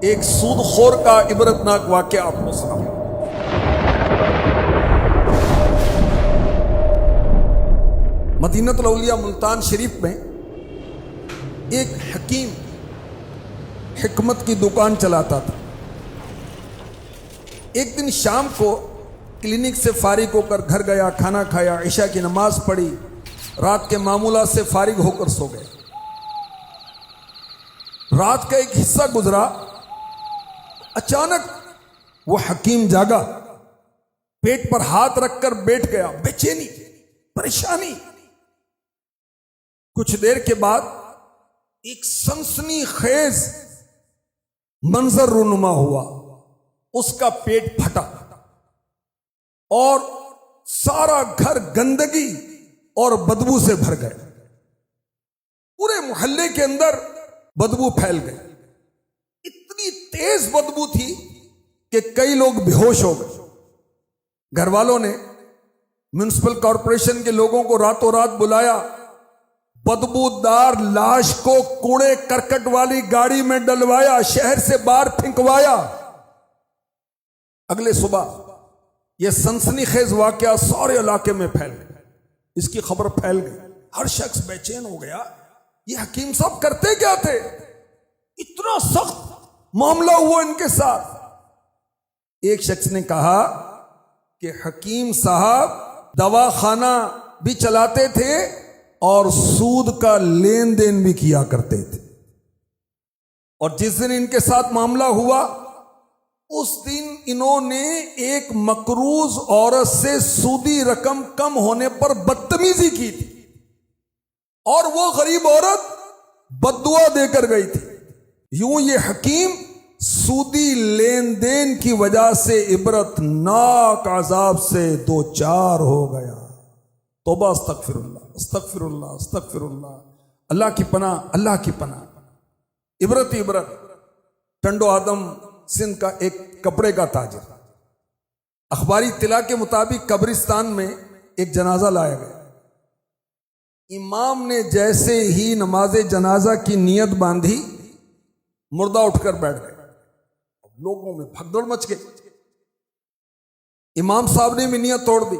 ایک سود خور کا عبرتناک واقعہ آپ کو سناؤں۔ مدینۃ الاولیاء ملتان شریف میں ایک حکیم حکمت کی دکان چلاتا تھا۔ ایک دن شام کو کلینک سے فارغ ہو کر گھر گیا، کھانا کھایا، عشاء کی نماز پڑھی، رات کے معمولات سے فارغ ہو کر سو گئے۔ رات کا ایک حصہ گزرا، اچانک وہ حکیم جاگا، پیٹ پر ہاتھ رکھ کر بیٹھ گیا، بے چینی، پریشانی۔ کچھ دیر کے بعد ایک سنسنی خیز منظر رونما ہوا، اس کا پیٹ پھٹا اور سارا گھر گندگی اور بدبو سے بھر گئے۔ پورے محلے کے اندر بدبو پھیل گئی، اتنی تیز بدبو تھی کہ کئی لوگ بے ہوش ہو گئے۔ گھر والوں نے میونسپل کارپوریشن کے لوگوں کو راتوں رات بلایا، بدبودار لاش کو کوڑے کرکٹ والی گاڑی میں ڈلوایا، شہر سے باہر پھینکوایا۔ اگلے صبح یہ سنسنی خیز واقعہ سارے علاقے میں پھیل گیا، اس کی خبر پھیل گئی، ہر شخص بے چین ہو گیا۔ یہ حکیم صاحب کرتے کیا تھے؟ اتنا سخت معاملہ ہوا ان کے ساتھ۔ ایک شخص نے کہا کہ حکیم صاحب دواخانہ بھی چلاتے تھے اور سود کا لین دین بھی کیا کرتے تھے، اور جس دن ان کے ساتھ معاملہ ہوا اس دن انہوں نے ایک مقروض عورت سے سودی رقم کم ہونے پر بدتمیزی کی تھی، اور وہ غریب عورت بد دعا دے کر گئی تھی۔ یوں یہ حکیم سودی لین دین کی وجہ سے عبرت ناک عذاب سے دو چار ہو گیا۔ توبہ، استغفر اللہ، استغفر اللہ، استغفر اللہ، اللہ کی پناہ، اللہ کی پناہ۔ عبرت ہی عبرت۔ ٹنڈو آدم سندھ کا ایک کپڑے کا تاجر، اخباری اطلاع کے مطابق قبرستان میں ایک جنازہ لایا گیا۔ امام نے جیسے ہی نماز جنازہ کی نیت باندھی، مردہ اٹھ کر بیٹھ گئے۔ لوگوں میں بھگدڑ مچ گئی۔ امام صاحب نے بھی نیت توڑ دی،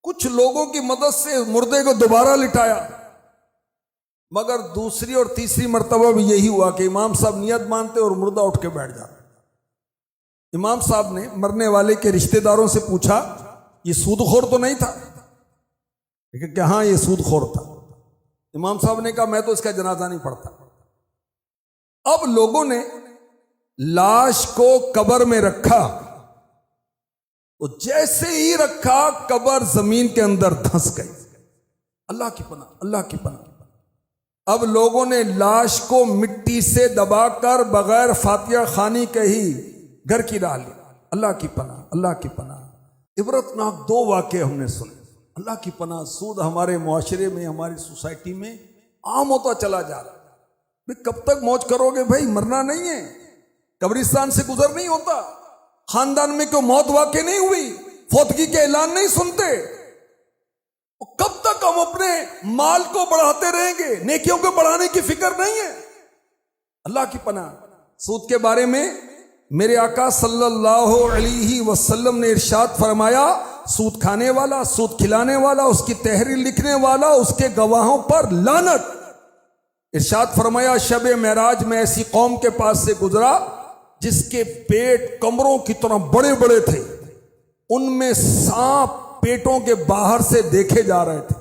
کچھ لوگوں کی مدد سے مردے کو دوبارہ لٹایا، مگر دوسری اور تیسری مرتبہ بھی یہی ہوا کہ امام صاحب نیت باندھتے اور مردہ اٹھ کے بیٹھ جاتے۔ امام صاحب نے مرنے والے کے رشتہ داروں سے پوچھا، یہ سود خور تو نہیں تھا؟ کہ ہاں یہ سود خور تھا۔ امام صاحب نے کہا میں تو اس کا جنازہ نہیں پڑھتا۔ اب لوگوں نے لاش کو قبر میں رکھا، تو جیسے ہی رکھا قبر زمین کے اندر دھنس گئی۔ اللہ کی پناہ، اللہ کی پناہ۔ اب لوگوں نے لاش کو مٹی سے دبا کر بغیر فاتحہ خوانی کے ہی گھر کی راہ لی۔ اللہ کی پناہ، اللہ کی پناہ۔ عبرتناک دو واقعے ہم نے سنے۔ اللہ کی پناہ، سود ہمارے معاشرے میں، ہماری سوسائٹی میں عام ہوتا چلا جا رہا ہے۔ کب تک موج کرو گے بھائی؟ مرنا نہیں ہے، قبرستان سے گزر نہیں ہوتا۔ خاندان میں کوئی موت واقع نہیں ہوئی، فوتگی کے اعلان نہیں سنتے۔ کب تک ہم اپنے مال کو بڑھاتے رہیں گے؟ نیکیوں کو بڑھانے کی فکر نہیں ہے۔ اللہ کی پناہ۔ سود کے بارے میں میرے آقا صلی اللہ علیہ وسلم نے ارشاد فرمایا، سود کھانے والا، سود کھلانے والا، اس کی تحریر لکھنے والا، اس کے گواہوں پر لعنت۔ ارشاد فرمایا، شب معراج میں ایسی قوم کے پاس سے گزرا جس کے پیٹ کمروں کی طرح بڑے بڑے تھے، ان میں سانپ پیٹوں کے باہر سے دیکھے جا رہے تھے۔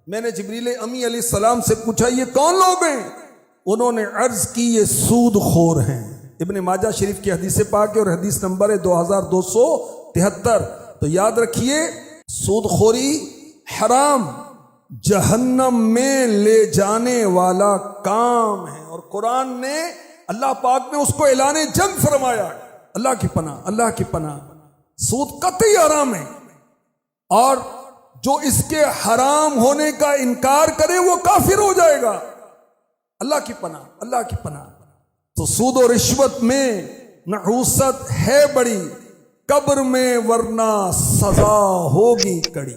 میں نے جبریل امی علیہ السلام سے پوچھا یہ کون لوگ ہیں؟ انہوں نے عرض کی یہ سود خور ہیں۔ ابن ماجہ شریف کی حدیث پاک ہے اور حدیث نمبر ہے 2273۔ تو یاد رکھیے، سود خوری حرام، جہنم میں لے جانے والا کام ہے، اور قرآن نے، اللہ پاک نے اس کو اعلان جنگ فرمایا ہے۔ اللہ کی پناہ، اللہ کی پناہ۔ سود قطعی حرام ہے، اور جو اس کے حرام ہونے کا انکار کرے وہ کافر ہو جائے گا۔ اللہ کی پناہ، اللہ کی پناہ۔ تو سود و رشوت میں نحوست ہے بڑی، قبر میں ورنہ سزا ہوگی کڑی۔